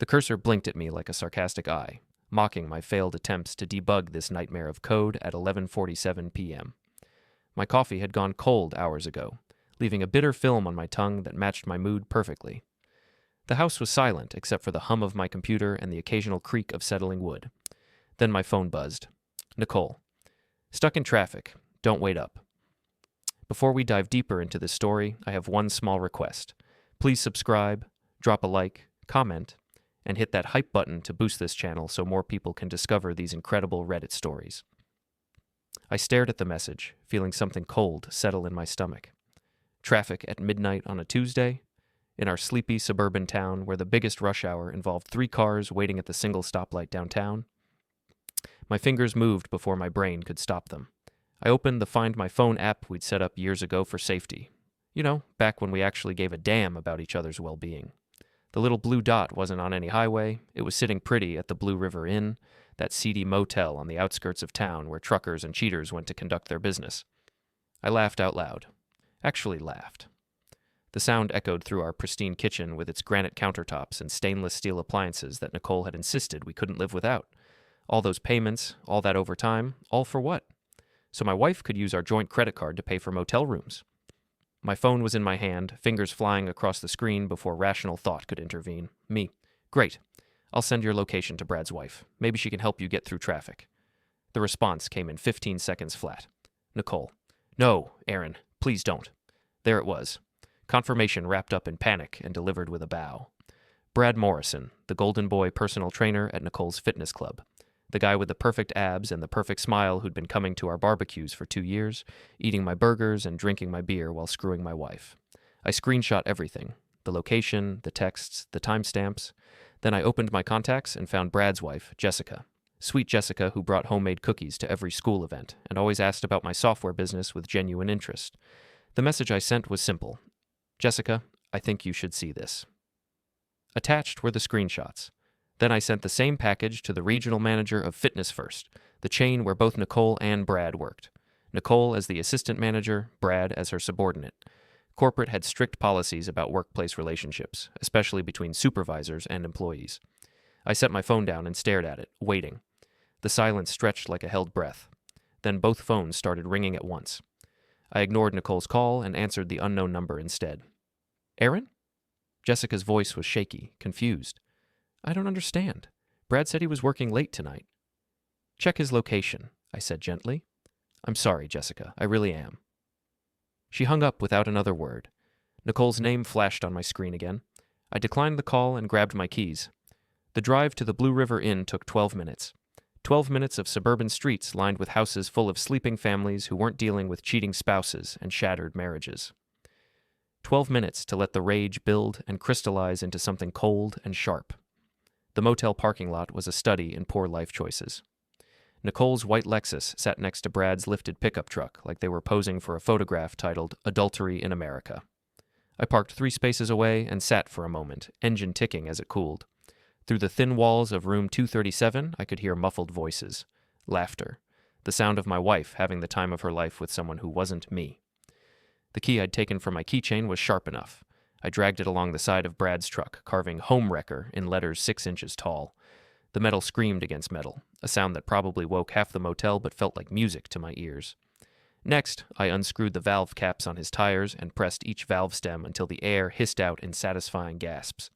The cursor blinked at me like a sarcastic eye, mocking my failed attempts to debug this nightmare of code at 11:47 p.m. My coffee had gone cold hours ago, leaving a bitter film on my tongue that matched my mood perfectly. The house was silent except for the hum of my computer and the occasional creak of settling wood. Then my phone buzzed. Nicole. Stuck in traffic. Don't wait up. Before we dive deeper into this story, I have one small request. Please subscribe, drop a like, comment, and hit that hype button to boost this channel so more people can discover these incredible Reddit stories. I stared at the message, feeling something cold settle in my stomach. Traffic at midnight on a Tuesday? In our sleepy suburban town where the biggest rush hour involved 3 cars waiting at the single stoplight downtown? My fingers moved before my brain could stop them. I opened the Find My Phone app we'd set up years ago for safety. You know, back when we actually gave a damn about each other's well-being. The little blue dot wasn't on any highway. It was sitting pretty at the Blue River Inn, that seedy motel on the outskirts of town where truckers and cheaters went to conduct their business. I laughed out loud. Actually laughed. The sound echoed through our pristine kitchen with its granite countertops and stainless steel appliances that Nicole had insisted we couldn't live without. All those payments, all that overtime, all for what? So my wife could use our joint credit card to pay for motel rooms. My phone was in my hand, fingers flying across the screen before rational thought could intervene. Me. Great. I'll send your location to Brad's wife. Maybe she can help you get through traffic. The response came in 15 seconds flat. Nicole. No, Aaron, please don't. There it was. Confirmation wrapped up in panic and delivered with a bow. Brad Morrison, the golden boy personal trainer at Nicole's fitness club. The guy with the perfect abs and the perfect smile who'd been coming to our barbecues for 2 years, eating my burgers and drinking my beer while screwing my wife. I screenshot everything. The location, the texts, the timestamps. Then I opened my contacts and found Brad's wife, Jessica. Sweet Jessica who brought homemade cookies to every school event and always asked about my software business with genuine interest. The message I sent was simple. Jessica, I think you should see this. Attached were the screenshots. Then I sent the same package to the regional manager of Fitness First, the chain where both Nicole and Brad worked. Nicole as the assistant manager, Brad as her subordinate. Corporate had strict policies about workplace relationships, especially between supervisors and employees. I set my phone down and stared at it, waiting. The silence stretched like a held breath. Then both phones started ringing at once. I ignored Nicole's call and answered the unknown number instead. Aaron? Jessica's voice was shaky, confused. I don't understand. Brad said he was working late tonight. Check his location, I said gently. I'm sorry, Jessica. I really am. She hung up without another word. Nicole's name flashed on my screen again. I declined the call and grabbed my keys. The drive to the Blue River Inn took 12 minutes. 12 minutes of suburban streets lined with houses full of sleeping families who weren't dealing with cheating spouses and shattered marriages. 12 minutes to let the rage build and crystallize into something cold and sharp. The motel parking lot was a study in poor life choices. Nicole's white Lexus sat next to Brad's lifted pickup truck like they were posing for a photograph titled Adultery in America. I parked 3 spaces away and sat for a moment, engine ticking as it cooled. Through the thin walls of room 237, I could hear muffled voices, laughter, the sound of my wife having the time of her life with someone who wasn't me. The key I'd taken from my keychain was sharp enough. I dragged it along the side of Brad's truck, carving Home Wrecker in letters 6 inches tall. The metal screamed against metal, a sound that probably woke half the motel but felt like music to my ears. Next, I unscrewed the valve caps on his tires and pressed each valve stem until the air hissed out in satisfying gasps.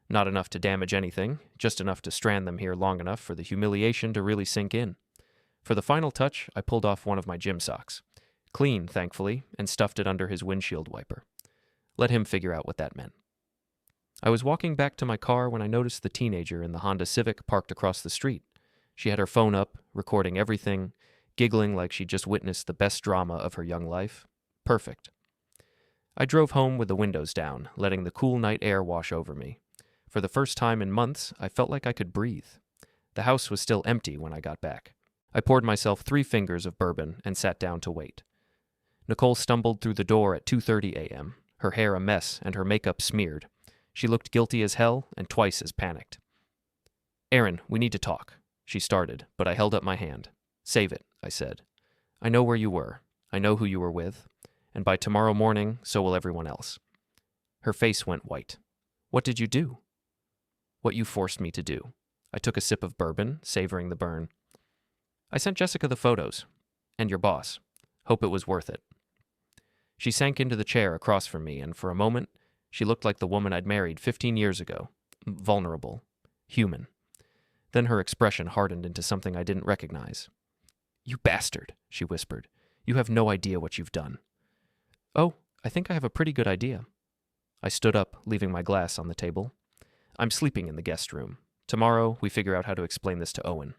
Not enough to damage anything, just enough to strand them here long enough for the humiliation to really sink in. For the final touch, I pulled off one of my gym socks. Clean, thankfully, and stuffed it under his windshield wiper. Let him figure out what that meant. I was walking back to my car when I noticed the teenager in the Honda Civic parked across the street. She had her phone up, recording everything, giggling like she'd just witnessed the best drama of her young life. Perfect. I drove home with the windows down, letting the cool night air wash over me. For the first time in months, I felt like I could breathe. The house was still empty when I got back. I poured myself 3 fingers of bourbon and sat down to wait. Nicole stumbled through the door at 2:30 a.m., her hair a mess and her makeup smeared. She looked guilty as hell and twice as panicked. Aaron, we need to talk, she started, but I held up my hand. Save it, I said. I know where you were. I know who you were with. And by tomorrow morning, so will everyone else. Her face went white. What did you do? What you forced me to do. I took a sip of bourbon, savoring the burn. I sent Jessica the photos. And your boss. Hope it was worth it. She sank into the chair across from me, and for a moment, she looked like the woman I'd married 15 years ago. Vulnerable. Human. Then her expression hardened into something I didn't recognize. You bastard, she whispered. You have no idea what you've done. Oh, I think I have a pretty good idea. I stood up, leaving my glass on the table. I'm sleeping in the guest room. Tomorrow, we figure out how to explain this to Owen.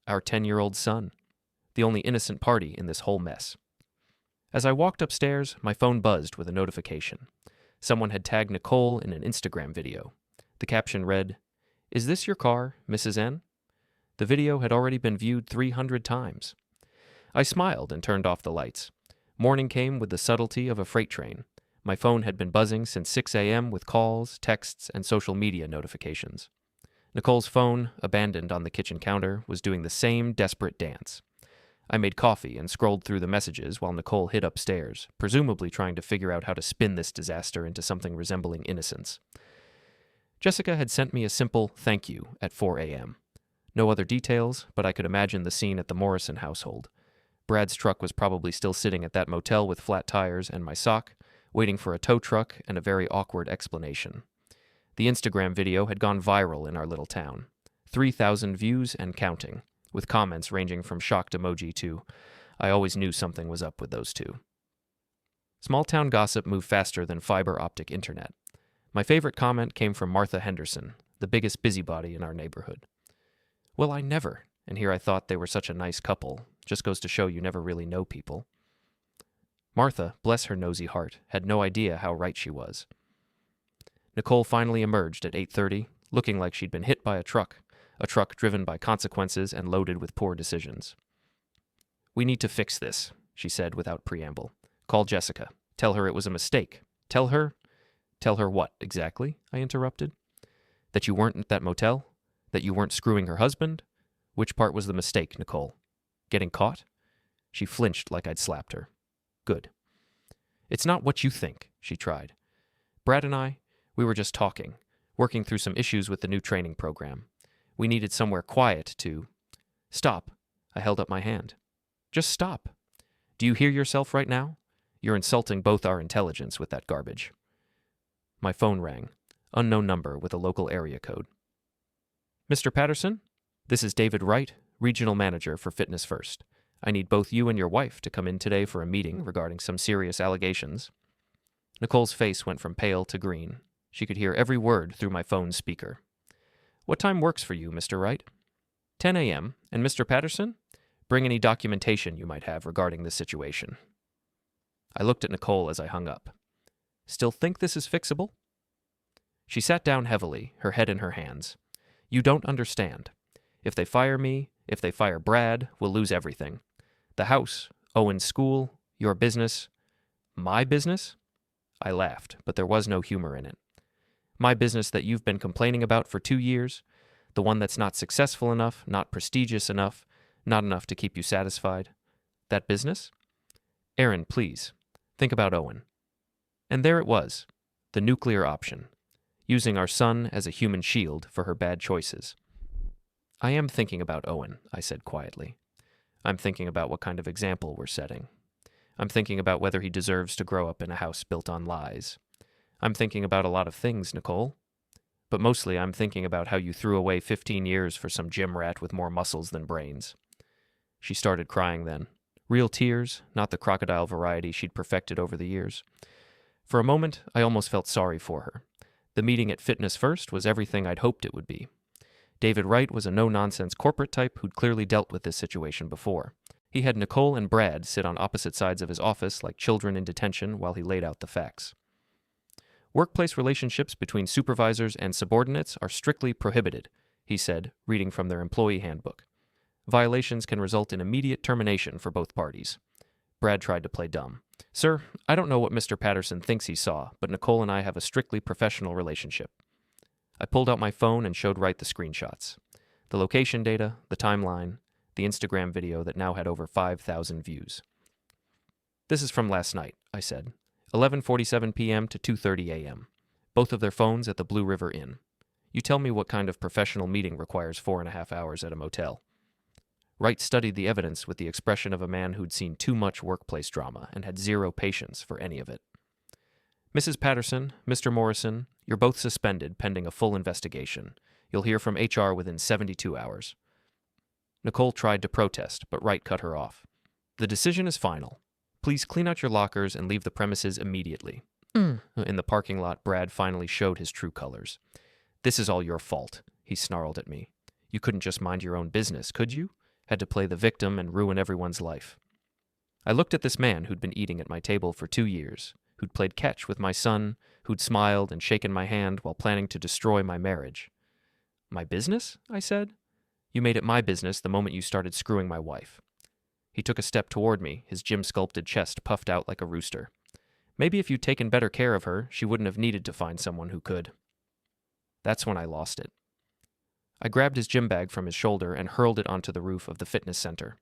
Our 10-year-old son. The only innocent party in this whole mess. As I walked upstairs, my phone buzzed with a notification. Someone had tagged Nicole in an Instagram video. The caption read, "Is this your car, Mrs. N?" The video had already been viewed 300 times. I smiled and turned off the lights. Morning came with the subtlety of a freight train. My phone had been buzzing since 6 a.m. with calls, texts, and social media notifications. Nicole's phone, abandoned on the kitchen counter, was doing the same desperate dance. I made coffee and scrolled through the messages while Nicole hid upstairs, presumably trying to figure out how to spin this disaster into something resembling innocence. Jessica had sent me a simple thank you at 4 a.m. No other details, but I could imagine the scene at the Morrison household. Brad's truck was probably still sitting at that motel with flat tires and my sock, waiting for a tow truck and a very awkward explanation. The Instagram video had gone viral in our little town. 3,000 views and counting, with comments ranging from shocked emoji to, I always knew something was up with those two. Small-town gossip moved faster than fiber-optic internet. My favorite comment came from Martha Henderson, the biggest busybody in our neighborhood. Well, I never, and here I thought they were such a nice couple. Just goes to show you never really know people. Martha, bless her nosy heart, had no idea how right she was. Nicole finally emerged at 8:30, looking like she'd been hit by a truck driven by consequences and loaded with poor decisions. We need to fix this, she said without preamble. Call Jessica. Tell her it was a mistake. Tell her what, exactly? I interrupted. That you weren't at that motel? That you weren't screwing her husband? Which part was the mistake, Nicole? Getting caught? She flinched like I'd slapped her. Good. It's not what you think, she tried. Brad and I, we were just talking, working through some issues with the new training program. We needed somewhere quiet to... Stop. I held up my hand. Just stop. Do you hear yourself right now? You're insulting both our intelligence with that garbage. My phone rang. Unknown number with a local area code. Mr. Patterson? This is David Wright, Regional Manager for Fitness First. I need both you and your wife to come in today for a meeting regarding some serious allegations. Nicole's face went from pale to green. She could hear every word through my phone's speaker. What time works for you, Mr. Wright? 10 a.m. And Mr. Patterson? Bring any documentation you might have regarding this situation. I looked at Nicole as I hung up. Still think this is fixable? She sat down heavily, her head in her hands. You don't understand. If they fire me, if they fire Brad, we'll lose everything. The house, Owen's school, your business. My business? I laughed, but there was no humor in it. My business that you've been complaining about for 2 years, the one that's not successful enough, not prestigious enough, not enough to keep you satisfied. That business? Aaron, please, think about Owen. And there it was, the nuclear option, using our son as a human shield for her bad choices. I am thinking about Owen, I said quietly. I'm thinking about what kind of example we're setting. I'm thinking about whether he deserves to grow up in a house built on lies. I'm thinking about a lot of things, Nicole. But mostly I'm thinking about how you threw away 15 years for some gym rat with more muscles than brains. She started crying then. Real tears, not the crocodile variety she'd perfected over the years. For a moment, I almost felt sorry for her. The meeting at Fitness First was everything I'd hoped it would be. David Wright was a no-nonsense corporate type who'd clearly dealt with this situation before. He had Nicole and Brad sit on opposite sides of his office like children in detention while he laid out the facts. Workplace relationships between supervisors and subordinates are strictly prohibited, he said, reading from their employee handbook. Violations can result in immediate termination for both parties. Brad tried to play dumb. Sir, I don't know what Mr. Patterson thinks he saw, but Nicole and I have a strictly professional relationship. I pulled out my phone and showed Wright the screenshots. The location data, the timeline, the Instagram video that now had over 5,000 views. This is from last night, I said. 11:47 p.m. to 2:30 a.m. Both of their phones at the Blue River Inn. You tell me what kind of professional meeting requires 4.5 hours at a motel. Wright studied the evidence with the expression of a man who'd seen too much workplace drama and had zero patience for any of it. Mrs. Patterson, Mr. Morrison, you're both suspended pending a full investigation. You'll hear from HR within 72 hours. Nicole tried to protest, but Wright cut her off. The decision is final. Please clean out your lockers and leave the premises immediately. In the parking lot, Brad finally showed his true colors. This is all your fault, he snarled at me. You couldn't just mind your own business, could you? Had to play the victim and ruin everyone's life. I looked at this man who'd been eating at my table for 2 years, who'd played catch with my son, who'd smiled and shaken my hand while planning to destroy my marriage. My business? I said. You made it my business the moment you started screwing my wife. He took a step toward me, his gym-sculpted chest puffed out like a rooster. Maybe if you'd taken better care of her, she wouldn't have needed to find someone who could. That's when I lost it. I grabbed his gym bag from his shoulder and hurled it onto the roof of the fitness center.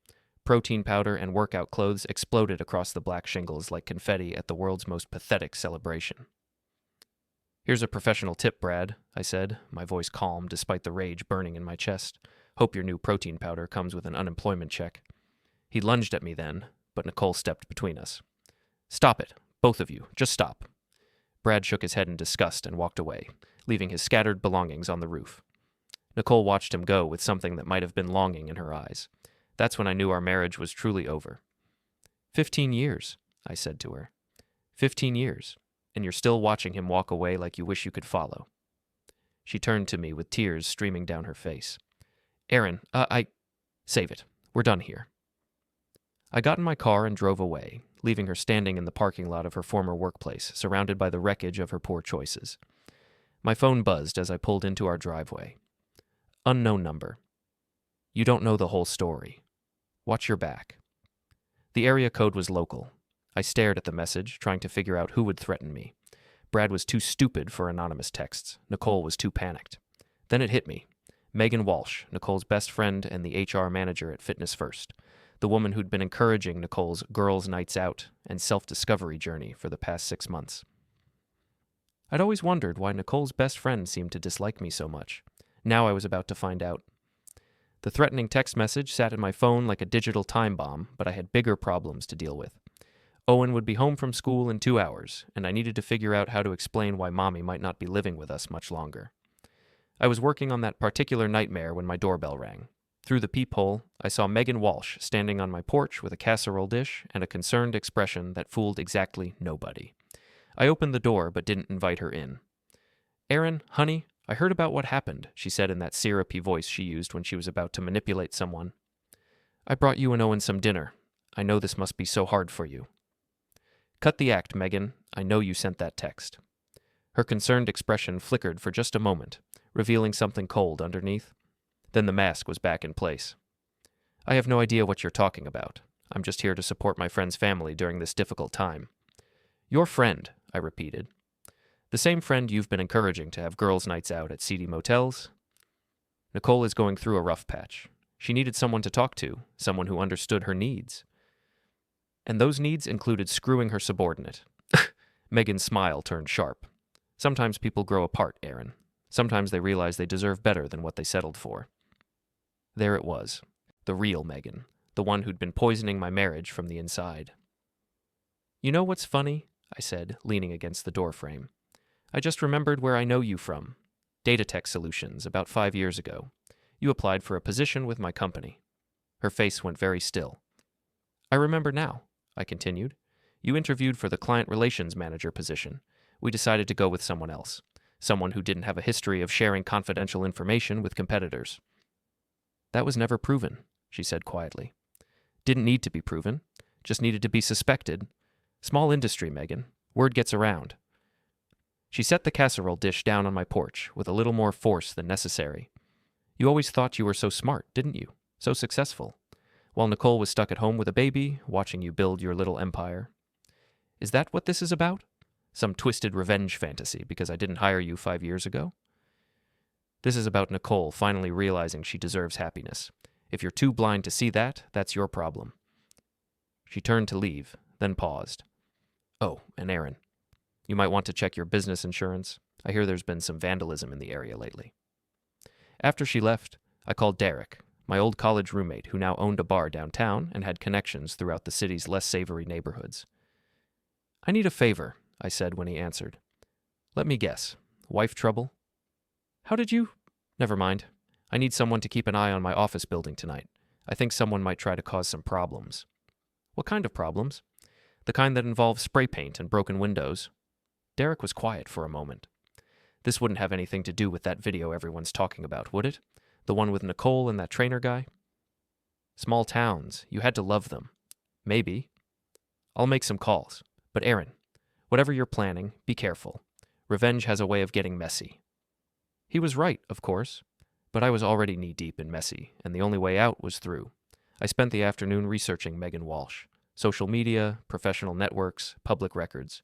Protein powder and workout clothes exploded across the black shingles like confetti at the world's most pathetic celebration. Here's a professional tip, Brad, I said, my voice calm despite the rage burning in my chest. Hope your new protein powder comes with an unemployment check. He lunged at me then, but Nicole stepped between us. Stop it, both of you, just stop. Brad shook his head in disgust and walked away, leaving his scattered belongings on the roof. Nicole watched him go with something that might have been longing in her eyes. That's when I knew our marriage was truly over. 15 years, I said to her. 15 years, and you're still watching him walk away like you wish you could follow. She turned to me with tears streaming down her face. Aaron, Save it. We're done here. I got in my car and drove away, leaving her standing in the parking lot of her former workplace, surrounded by the wreckage of her poor choices. My phone buzzed as I pulled into our driveway. Unknown number. You don't know the whole story. Watch your back. The area code was local. I stared at the message, trying to figure out who would threaten me. Brad was too stupid for anonymous texts. Nicole was too panicked. Then it hit me. Megan Walsh, Nicole's best friend and the HR manager at Fitness First, the woman who'd been encouraging Nicole's girls' nights out and self-discovery journey for the past 6 months. I'd always wondered why Nicole's best friend seemed to dislike me so much. Now I was about to find out. The threatening text message sat in my phone like a digital time bomb, but I had bigger problems to deal with. Owen would be home from school in 2 hours, and I needed to figure out how to explain why Mommy might not be living with us much longer. I was working on that particular nightmare when my doorbell rang. Through the peephole, I saw Megan Walsh standing on my porch with a casserole dish and a concerned expression that fooled exactly nobody. I opened the door but didn't invite her in. Aaron, honey, I heard about what happened, she said in that syrupy voice she used when she was about to manipulate someone. I brought you and Owen some dinner. I know this must be so hard for you. Cut the act, Megan. I know you sent that text. Her concerned expression flickered for just a moment, revealing something cold underneath. Then the mask was back in place. I have no idea what you're talking about. I'm just here to support my friend's family during this difficult time. Your friend, I repeated. The same friend you've been encouraging to have girls' nights out at seedy motels? Nicole is going through a rough patch. She needed someone to talk to, someone who understood her needs. And those needs included screwing her subordinate. Megan's smile turned sharp. Sometimes people grow apart, Aaron. Sometimes they realize they deserve better than what they settled for. There it was, the real Megan, the one who'd been poisoning my marriage from the inside. You know what's funny? I said, leaning against the doorframe. I just remembered where I know you from. Datatech Solutions, about 5 years ago. You applied for a position with my company. Her face went very still. I remember now, I continued. You interviewed for the client relations manager position. We decided to go with someone else. Someone who didn't have a history of sharing confidential information with competitors. That was never proven, she said quietly. Didn't need to be proven. Just needed to be suspected. Small industry, Megan. Word gets around. She set the casserole dish down on my porch with a little more force than necessary. You always thought you were so smart, didn't you? So successful. While Nicole was stuck at home with a baby, watching you build your little empire. Is that what this is about? Some twisted revenge fantasy because I didn't hire you 5 years ago? This is about Nicole finally realizing she deserves happiness. If you're too blind to see that, that's your problem. She turned to leave, then paused. Oh, and Aaron, you might want to check your business insurance. I hear there's been some vandalism in the area lately. After she left, I called Derek, my old college roommate who now owned a bar downtown and had connections throughout the city's less savory neighborhoods. "I need a favor," I said when he answered. "Let me guess. Wife trouble?" "How did you—" "Never mind. I need someone to keep an eye on my office building tonight. I think someone might try to cause some problems." "What kind of problems?" "The kind that involve spray paint and broken windows." Derek was quiet for a moment. "This wouldn't have anything to do with that video everyone's talking about, would it? The one with Nicole and that trainer guy?" "Small towns. You had to love them." "Maybe. I'll make some calls. But Aaron, whatever you're planning, be careful. Revenge has a way of getting messy." He was right, of course. But I was already knee-deep in messy, and the only way out was through. I spent the afternoon researching Megan Walsh. Social media, professional networks, public records.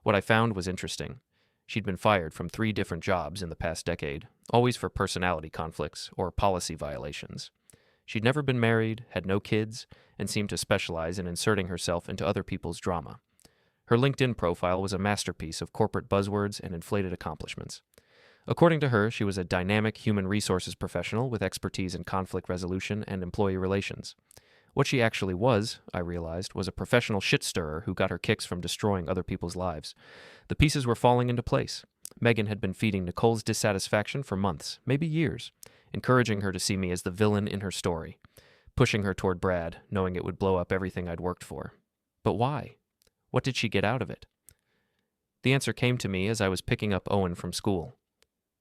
What I found was interesting. She'd been fired from 3 different jobs in the past decade, always for personality conflicts or policy violations. She'd never been married, had no kids, and seemed to specialize in inserting herself into other people's drama. Her LinkedIn profile was a masterpiece of corporate buzzwords and inflated accomplishments. According to her, she was a dynamic human resources professional with expertise in conflict resolution and employee relations. What she actually was, I realized, was a professional shit-stirrer who got her kicks from destroying other people's lives. The pieces were falling into place. Megan had been feeding Nicole's dissatisfaction for months, maybe years, encouraging her to see me as the villain in her story, pushing her toward Brad, knowing it would blow up everything I'd worked for. But why? What did she get out of it? The answer came to me as I was picking up Owen from school.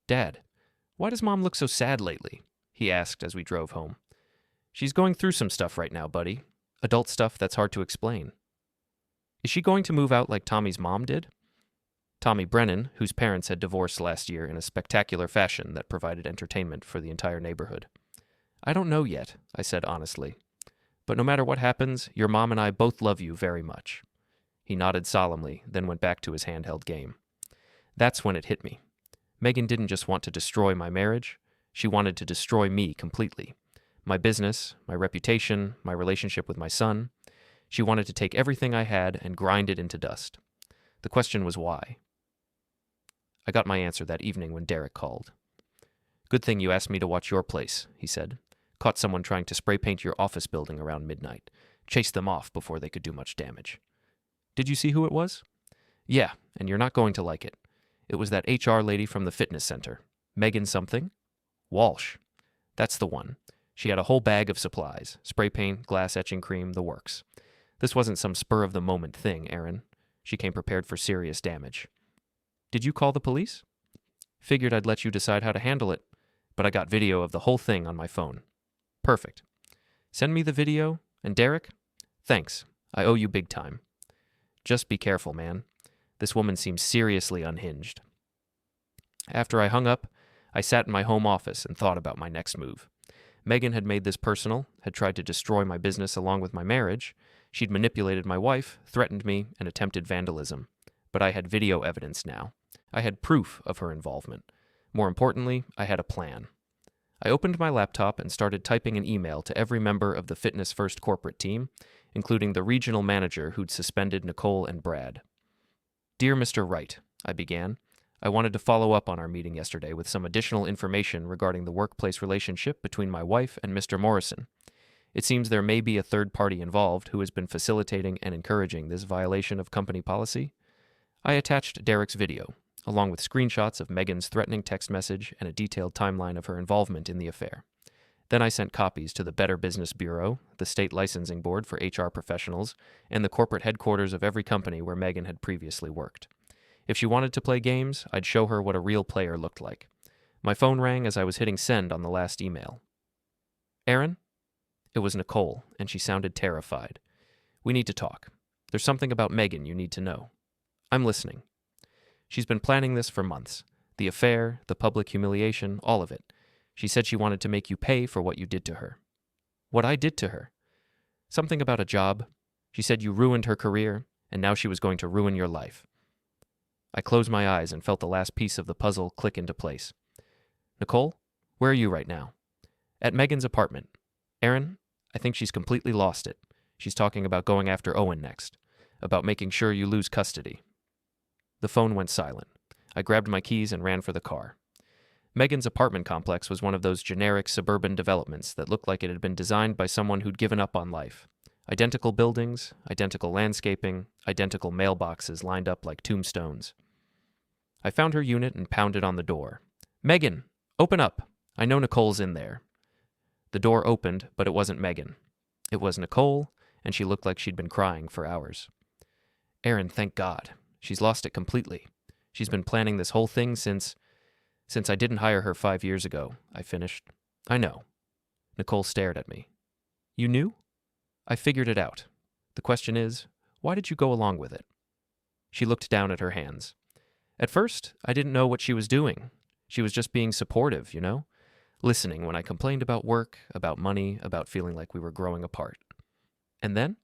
"Dad, why does Mom look so sad lately?" he asked as we drove home. "She's going through some stuff right now, buddy. Adult stuff that's hard to explain." "Is she going to move out like Tommy's mom did?" Tommy Brennan, whose parents had divorced last year in a spectacular fashion that provided entertainment for the entire neighborhood. "I don't know yet," I said honestly. "But no matter what happens, your mom and I both love you very much." He nodded solemnly, then went back to his handheld game. That's when it hit me. Megan didn't just want to destroy my marriage. She wanted to destroy me completely. My business, my reputation, my relationship with my son. She wanted to take everything I had and grind it into dust. The question was why. I got my answer that evening when Derek called. "Good thing you asked me to watch your place," he said. "Caught someone trying to spray paint your office building around midnight. Chased them off before they could do much damage." "Did you see who it was?" "Yeah, and you're not going to like it. It was that HR lady from the fitness center. Megan something? Walsh. That's the one. She had a whole bag of supplies. Spray paint, glass etching cream, the works. This wasn't some spur-of-the-moment thing, Aaron. She came prepared for serious damage." "Did you call the police?" "Figured I'd let you decide how to handle it. But I got video of the whole thing on my phone." "Perfect. Send me the video. And Derek? Thanks. I owe you big time. Just be careful, man. This woman seems seriously unhinged." After I hung up, I sat in my home office and thought about my next move. Megan had made this personal, had tried to destroy my business along with my marriage. She'd manipulated my wife, threatened me, and attempted vandalism. But I had video evidence now. I had proof of her involvement. More importantly, I had a plan. I opened my laptop and started typing an email to every member of the Fitness First corporate team, including the regional manager who'd suspended Nicole and Brad. "Dear Mr. Wright," I began. "I wanted to follow up on our meeting yesterday with some additional information regarding the workplace relationship between my wife and Mr. Morrison. It seems there may be a third party involved who has been facilitating and encouraging this violation of company policy." I attached Derek's video, along with screenshots of Megan's threatening text message and a detailed timeline of her involvement in the affair. Then I sent copies to the Better Business Bureau, the state licensing board for HR professionals, and the corporate headquarters of every company where Megan had previously worked. If she wanted to play games, I'd show her what a real player looked like. My phone rang as I was hitting send on the last email. "Aaron?" It was Nicole, and she sounded terrified. "We need to talk. There's something about Megan you need to know." "I'm listening." "She's been planning this for months. The affair, the public humiliation, all of it. She said she wanted to make you pay for what you did to her." "What I did to her?" "Something about a job. She said you ruined her career, and now she was going to ruin your life." I closed my eyes and felt the last piece of the puzzle click into place. "Nicole, where are you right now?" "At Megan's apartment. Aaron, I think she's completely lost it. She's talking about going after Owen next, about making sure you lose custody." The phone went silent. I grabbed my keys and ran for the car. Megan's apartment complex was one of those generic suburban developments that looked like it had been designed by someone who'd given up on life. Identical buildings, identical landscaping, identical mailboxes lined up like tombstones. I found her unit and pounded on the door. "Megan, open up! I know Nicole's in there." The door opened, but it wasn't Megan. It was Nicole, and she looked like she'd been crying for hours. "Aaron, thank God. She's lost it completely. She's been planning this whole thing since I didn't hire her 5 years ago," I finished. "I know." Nicole stared at me. "You knew?" "I figured it out. The question is, why did you go along with it?" She looked down at her hands. "At first, I didn't know what she was doing. She was just being supportive, you know? Listening when I complained about work, about money, about feeling like we were growing apart. And then?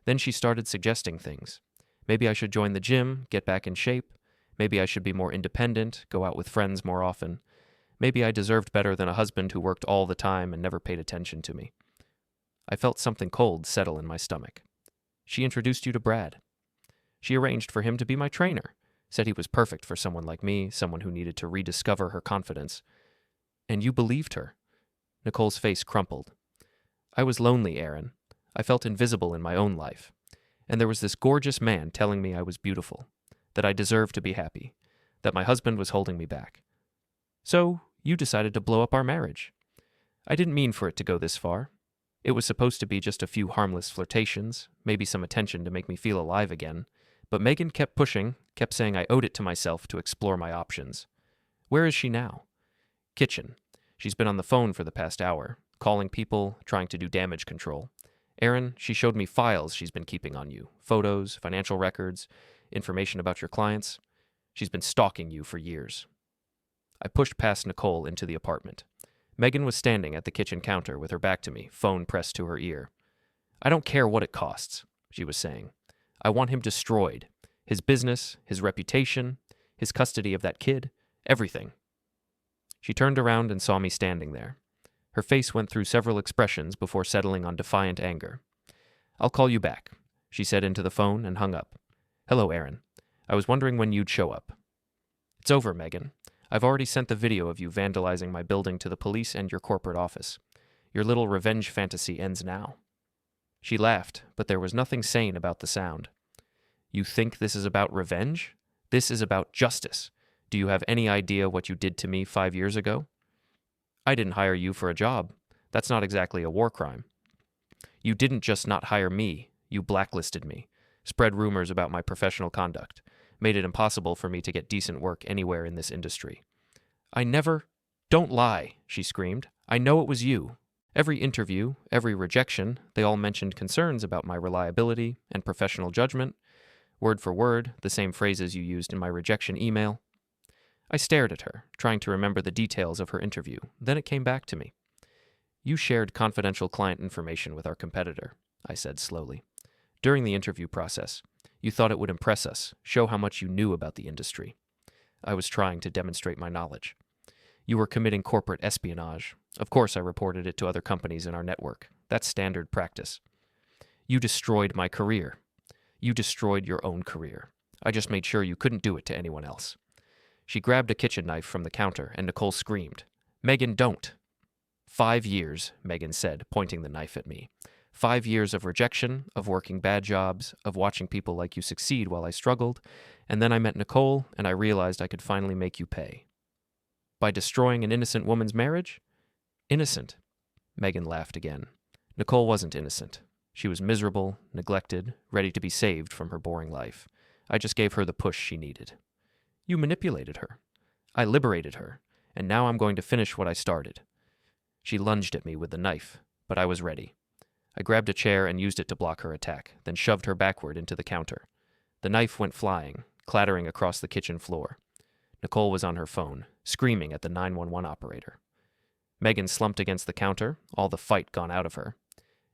Then she started suggesting things. Maybe I should join the gym, get back in shape. Maybe I should be more independent, go out with friends more often. Maybe I deserved better than a husband who worked all the time and never paid attention to me. I felt something cold settle in my stomach. She introduced you to Brad. She arranged for him to be my trainer, said he was perfect for someone like me, someone who needed to rediscover her confidence. And you believed her." Nicole's face crumpled. "I was lonely, Aaron. I felt invisible in my own life. And there was this gorgeous man telling me I was beautiful, that I deserved to be happy, that my husband was holding me back. So you decided to blow up our marriage. I didn't mean for it to go this far. It was supposed to be just a few harmless flirtations, maybe some attention to make me feel alive again. But Megan kept pushing, kept saying I owed it to myself to explore my options. Where is she now?" "Kitchen. She's been on the phone for the past hour, calling people, trying to do damage control. Aaron, she showed me files she's been keeping on you, photos, financial records, information about your clients. She's been stalking you for years." I pushed past Nicole into the apartment. Megan was standing at the kitchen counter with her back to me, phone pressed to her ear. "I don't care what it costs," she was saying. "I want him destroyed. His business, his reputation, his custody of that kid, everything." She turned around and saw me standing there. Her face went through several expressions before settling on defiant anger. "I'll call you back," she said into the phone and hung up. "Hello, Aaron. I was wondering when you'd show up." "It's over, Megan. I've already sent the video of you vandalizing my building to the police and your corporate office. Your little revenge fantasy ends now." She laughed, but there was nothing sane about the sound. "You think this is about revenge? This is about justice. Do you have any idea what you did to me 5 years ago? I didn't hire you for a job. That's not exactly a war crime. You didn't just not hire me, you blacklisted me, spread rumors about my professional conduct, made it impossible for me to get decent work anywhere in this industry. I never— Don't lie," she screamed. "I know it was you. Every interview, every rejection, they all mentioned concerns about my reliability and professional judgment. Word for word, the same phrases you used in my rejection email." I stared at her, trying to remember the details of her interview. Then it came back to me. "You shared confidential client information with our competitor," I said slowly. "During the interview process, you thought it would impress us, show how much you knew about the industry." I was trying to demonstrate my knowledge. "You were committing corporate espionage. Of course I reported it to other companies in our network. That's standard practice. You destroyed my career. You destroyed your own career. I just made sure you couldn't do it to anyone else." She grabbed a kitchen knife from the counter, and Nicole screamed, "Megan, don't!" 5 years, Megan said, pointing the knife at me. 5 years of rejection, of working bad jobs, of watching people like you succeed while I struggled, and then I met Nicole, and I realized I could finally make you pay. By destroying an innocent woman's marriage? Innocent. Megan laughed again. Nicole wasn't innocent. She was miserable, neglected, ready to be saved from her boring life. I just gave her the push she needed. You manipulated her. I liberated her, and now I'm going to finish what I started. She lunged at me with the knife, but I was ready. I grabbed a chair and used it to block her attack, then shoved her backward into the counter. The knife went flying, clattering across the kitchen floor. Nicole was on her phone, screaming at the 911 operator. Megan slumped against the counter, all the fight gone out of her.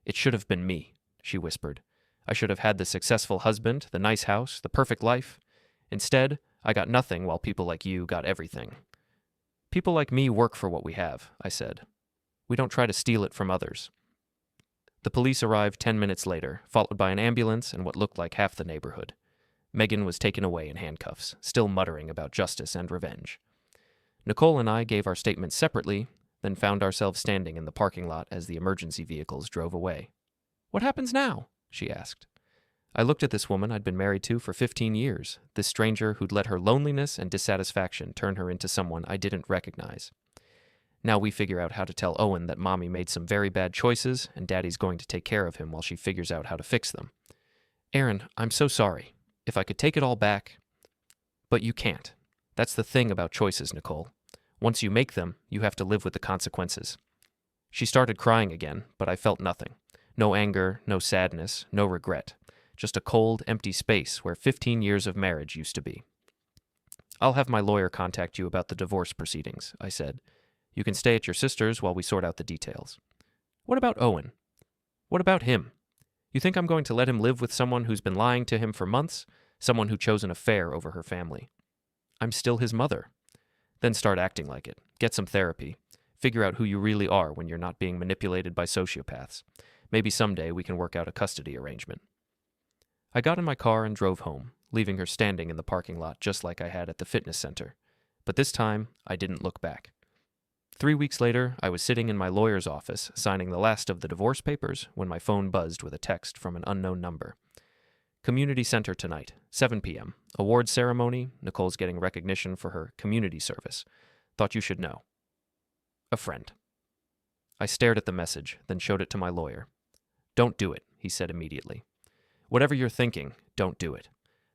"It should have been me," she whispered. "I should have had the successful husband, the nice house, the perfect life. Instead, I got nothing while people like you got everything." "People like me work for what we have," I said. "We don't try to steal it from others." The police arrived 10 minutes later, followed by an ambulance and what looked like half the neighborhood. Megan was taken away in handcuffs, still muttering about justice and revenge. Nicole and I gave our statements separately, then found ourselves standing in the parking lot as the emergency vehicles drove away. "What happens now?" she asked. I looked at this woman I'd been married to for 15 years, this stranger who'd let her loneliness and dissatisfaction turn her into someone I didn't recognize. Now we figure out how to tell Owen that Mommy made some very bad choices and Daddy's going to take care of him while she figures out how to fix them. Aaron, I'm so sorry. If I could take it all back. But you can't. That's the thing about choices, Nicole. Once you make them, you have to live with the consequences. She started crying again, but I felt nothing. No anger, no sadness, no regret. Just a cold, empty space where 15 years of marriage used to be. "I'll have my lawyer contact you about the divorce proceedings," I said. "You can stay at your sister's while we sort out the details." "What about Owen? What about him? You think I'm going to let him live with someone who's been lying to him for months? Someone who chose an affair over her family? I'm still his mother." Then start acting like it. Get some therapy. Figure out who you really are when you're not being manipulated by sociopaths. Maybe someday we can work out a custody arrangement. I got in my car and drove home, leaving her standing in the parking lot just like I had at the fitness center. But this time, I didn't look back. 3 weeks later, I was sitting in my lawyer's office, signing the last of the divorce papers, when my phone buzzed with a text from an unknown number. "Community Center tonight, 7 p.m. Award ceremony. Nicole's getting recognition for her community service. Thought you should know. A friend." I stared at the message, then showed it to my lawyer. "Don't do it," he said immediately. "Whatever you're thinking, don't do it.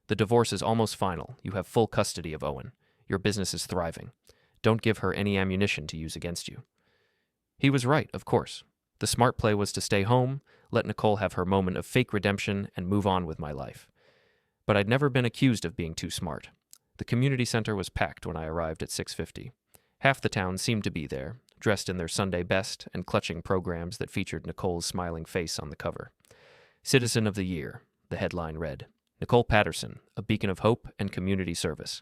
The divorce is almost final. You have full custody of Owen. Your business is thriving. Don't give her any ammunition to use against you." He was right, of course. The smart play was to stay home, let Nicole have her moment of fake redemption, and move on with my life. But I'd never been accused of being too smart. The community center was packed when I arrived at 6:50. Half the town seemed to be there, dressed in their Sunday best and clutching programs that featured Nicole's smiling face on the cover. "Citizen of the Year," the headline read. "Nicole Patterson, a beacon of hope and community service."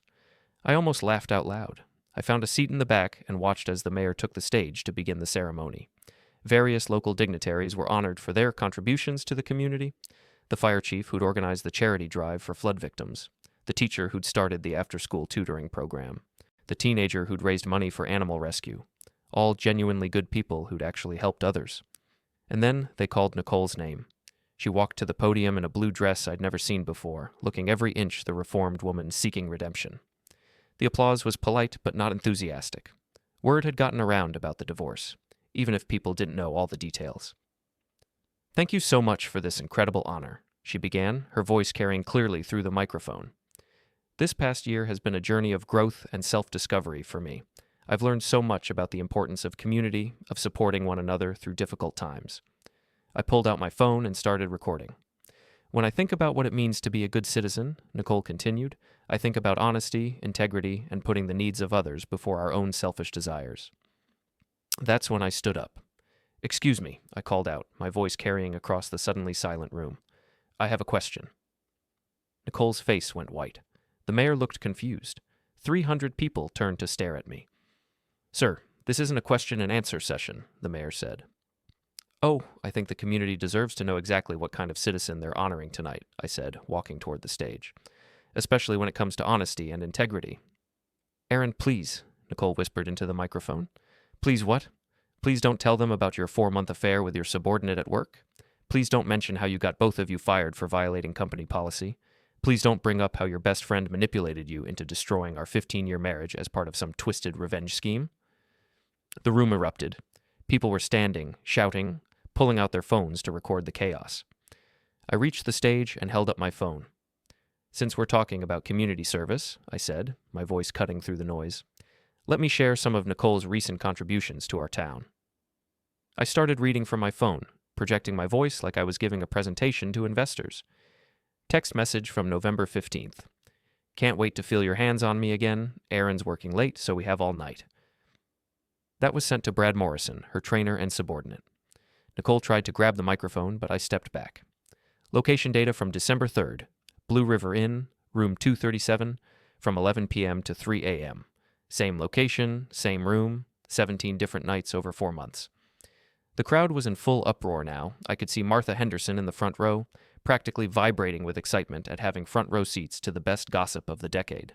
I almost laughed out loud. I found a seat in the back and watched as the mayor took the stage to begin the ceremony. Various local dignitaries were honored for their contributions to the community. The fire chief who'd organized the charity drive for flood victims. The teacher who'd started the after-school tutoring program. The teenager who'd raised money for animal rescue. All genuinely good people who'd actually helped others. And then they called Nicole's name. She walked to the podium in a blue dress I'd never seen before, looking every inch the reformed woman seeking redemption. The applause was polite but not enthusiastic. Word had gotten around about the divorce, even if people didn't know all the details. "Thank you so much for this incredible honor," she began, her voice carrying clearly through the microphone. "This past year has been a journey of growth and self-discovery for me. I've learned so much about the importance of community, of supporting one another through difficult times." I pulled out my phone and started recording. "When I think about what it means to be a good citizen," Nicole continued, "I think about honesty, integrity, and putting the needs of others before our own selfish desires." That's when I stood up. "Excuse me," I called out, my voice carrying across the suddenly silent room. "I have a question." Nicole's face went white. The mayor looked confused. 300 people turned to stare at me. "Sir, this isn't a question and answer session," the mayor said. "Oh, I think the community deserves to know exactly what kind of citizen they're honoring tonight," I said, walking toward the stage. "Especially when it comes to honesty and integrity." "Aaron, please," Nicole whispered into the microphone. "Please what? Please don't tell them about your 4-month affair with your subordinate at work. Please don't mention how you got both of you fired for violating company policy. Please don't bring up how your best friend manipulated you into destroying our 15-year marriage as part of some twisted revenge scheme." The room erupted. People were standing, shouting, pulling out their phones to record the chaos. I reached the stage and held up my phone. "Since we're talking about community service," I said, my voice cutting through the noise, "let me share some of Nicole's recent contributions to our town." I started reading from my phone, projecting my voice like I was giving a presentation to investors. Text message from November 15th. "Can't wait to feel your hands on me again. Aaron's working late, so we have all night." That was sent to Brad Morrison, her trainer and subordinate. Nicole tried to grab the microphone, but I stepped back. Location data from December 3rd. Blue River Inn, room 237, from 11 p.m. to 3 a.m. Same location, same room, 17 different nights over 4 months. The crowd was in full uproar now. I could see Martha Henderson in the front row, practically vibrating with excitement at having front row seats to the best gossip of the decade.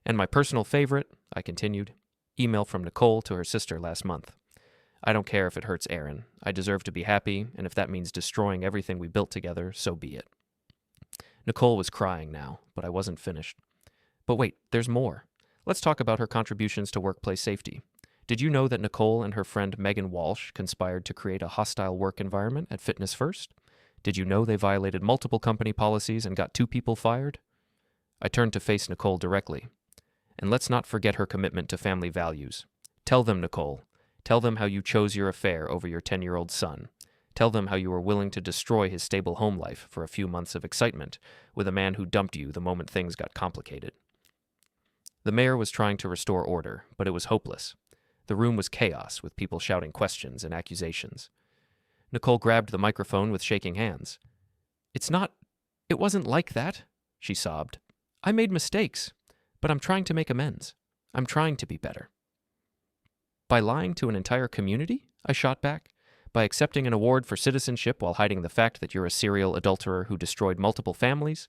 And my personal favorite, I continued, email from Nicole to her sister last month. I don't care if it hurts Aaron. I deserve to be happy, and if that means destroying everything we built together, so be it. Nicole was crying now, but I wasn't finished. But wait, there's more. Let's talk about her contributions to workplace safety. Did you know that Nicole and her friend Megan Walsh conspired to create a hostile work environment at Fitness First? Did you know they violated multiple company policies and got 2 people fired? I turned to face Nicole directly. And let's not forget her commitment to family values. Tell them, Nicole. Tell them how you chose your affair over your 10-year-old son. Tell them how you were willing to destroy his stable home life for a few months of excitement with a man who dumped you the moment things got complicated. The mayor was trying to restore order, but it was hopeless. The room was chaos, with people shouting questions and accusations. Nicole grabbed the microphone with shaking hands. It wasn't like that, she sobbed. I made mistakes, but I'm trying to make amends. I'm trying to be better. By lying to an entire community? I shot back. By accepting an award for citizenship while hiding the fact that you're a serial adulterer who destroyed multiple families?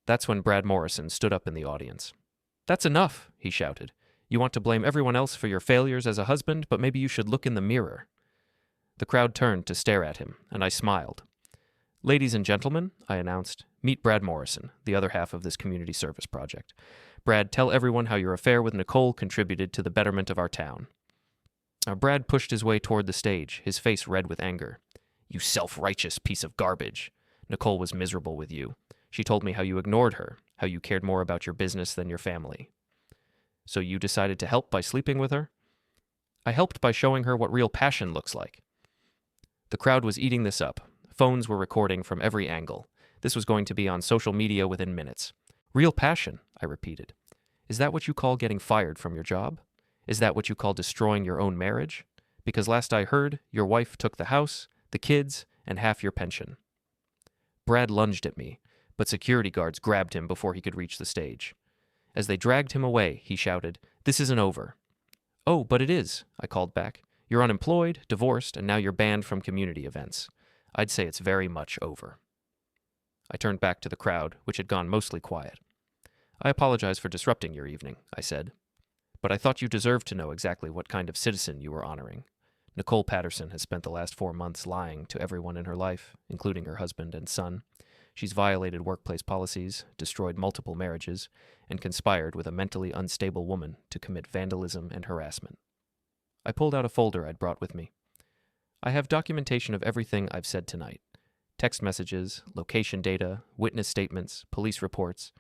That's when Brad Morrison stood up in the audience. That's enough, he shouted. You want to blame everyone else for your failures as a husband, but maybe you should look in the mirror. The crowd turned to stare at him, and I smiled. Ladies and gentlemen, I announced, meet Brad Morrison, the other half of this community service project. Brad, tell everyone how your affair with Nicole contributed to the betterment of our town. Brad pushed his way toward the stage, his face red with anger. You self-righteous piece of garbage. Nicole was miserable with you. She told me how you ignored her, how you cared more about your business than your family. So you decided to help by sleeping with her? I helped by showing her what real passion looks like. The crowd was eating this up. Phones were recording from every angle. This was going to be on social media within minutes. Real passion, I repeated. Is that what you call getting fired from your job? Is that what you call destroying your own marriage? Because last I heard, your wife took the house, the kids, and half your pension. Brad lunged at me, but security guards grabbed him before he could reach the stage. As they dragged him away, he shouted, "This isn't over." "Oh, but it is," I called back. "You're unemployed, divorced, and now you're banned from community events. I'd say it's very much over." I turned back to the crowd, which had gone mostly quiet. "I apologize for disrupting your evening," I said. "But I thought you deserved to know exactly what kind of citizen you were honoring. Nicole Patterson has spent the last 4 months lying to everyone in her life, including her husband and son. She's violated workplace policies, destroyed multiple marriages, and conspired with a mentally unstable woman to commit vandalism and harassment." I pulled out a folder I'd brought with me. "I have documentation of everything I've said tonight. Text messages, location data, witness statements, police reports.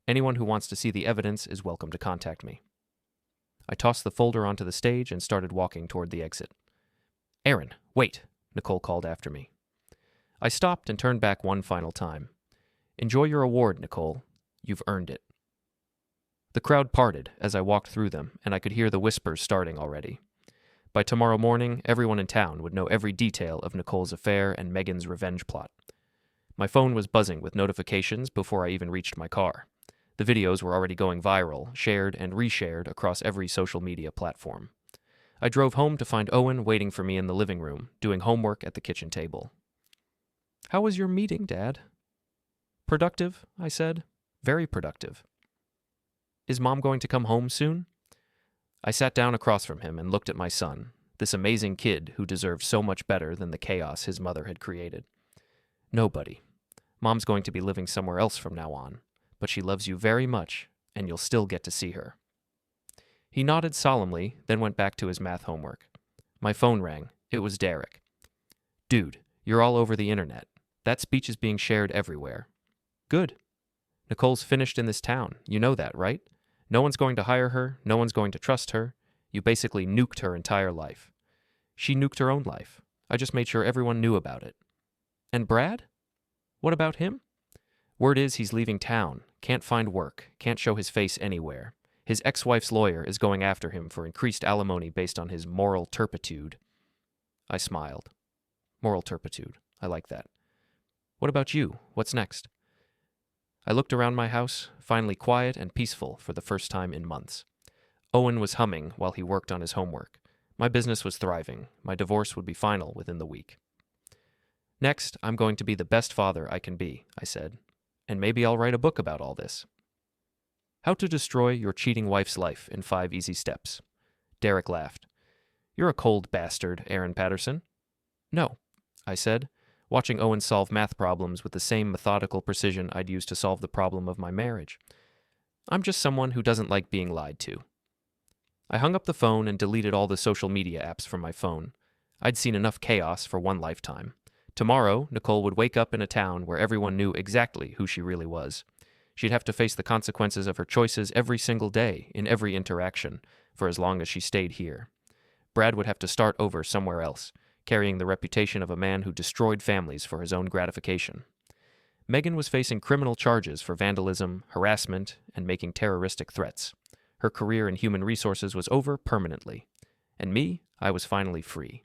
Anyone who wants to see the evidence is welcome to contact me." I tossed the folder onto the stage and started walking toward the exit. "Aaron, wait," Nicole called after me. I stopped and turned back one final time. "Enjoy your award, Nicole. You've earned it." The crowd parted as I walked through them, and I could hear the whispers starting already. By tomorrow morning, everyone in town would know every detail of Nicole's affair and Megan's revenge plot. My phone was buzzing with notifications before I even reached my car. The videos were already going viral, shared and reshared across every social media platform. I drove home to find Owen waiting for me in the living room, doing homework at the kitchen table. "How was your meeting, Dad?" "Productive," I said. "Very productive." "Is Mom going to come home soon?" I sat down across from him and looked at my son, this amazing kid who deserved so much better than the chaos his mother had created. "No, buddy. Mom's going to be living somewhere else from now on, but she loves you very much, and you'll still get to see her." He nodded solemnly, then went back to his math homework. My phone rang. It was Derek. "Dude, you're all over the internet. That speech is being shared everywhere." "Good. Nicole's finished in this town. You know that, right? No one's going to hire her. No one's going to trust her. You basically nuked her entire life." "She nuked her own life. I just made sure everyone knew about it." "And Brad? What about him?" "Word is he's leaving town. Can't find work. Can't show his face anywhere. His ex-wife's lawyer is going after him for increased alimony based on his moral turpitude." I smiled. Moral turpitude. I like that. "What about you? What's next?" I looked around my house, finally quiet and peaceful for the first time in months. Owen was humming while he worked on his homework. My business was thriving. My divorce would be final within the week. "Next, I'm going to be the best father I can be," I said. "And maybe I'll write a book about all this." How to destroy your cheating wife's life in 5 easy steps. Derek laughed. You're a cold bastard, Aaron Patterson. No, I said, watching Owen solve math problems with the same methodical precision I'd used to solve the problem of my marriage. I'm just someone who doesn't like being lied to. I hung up the phone and deleted all the social media apps from my phone. I'd seen enough chaos for one lifetime. Tomorrow, Nicole would wake up in a town where everyone knew exactly who she really was. She'd have to face the consequences of her choices every single day, in every interaction, for as long as she stayed here. Brad would have to start over somewhere else, carrying the reputation of a man who destroyed families for his own gratification. Megan was facing criminal charges for vandalism, harassment, and making terroristic threats. Her career in human resources was over permanently. And me, I was finally free.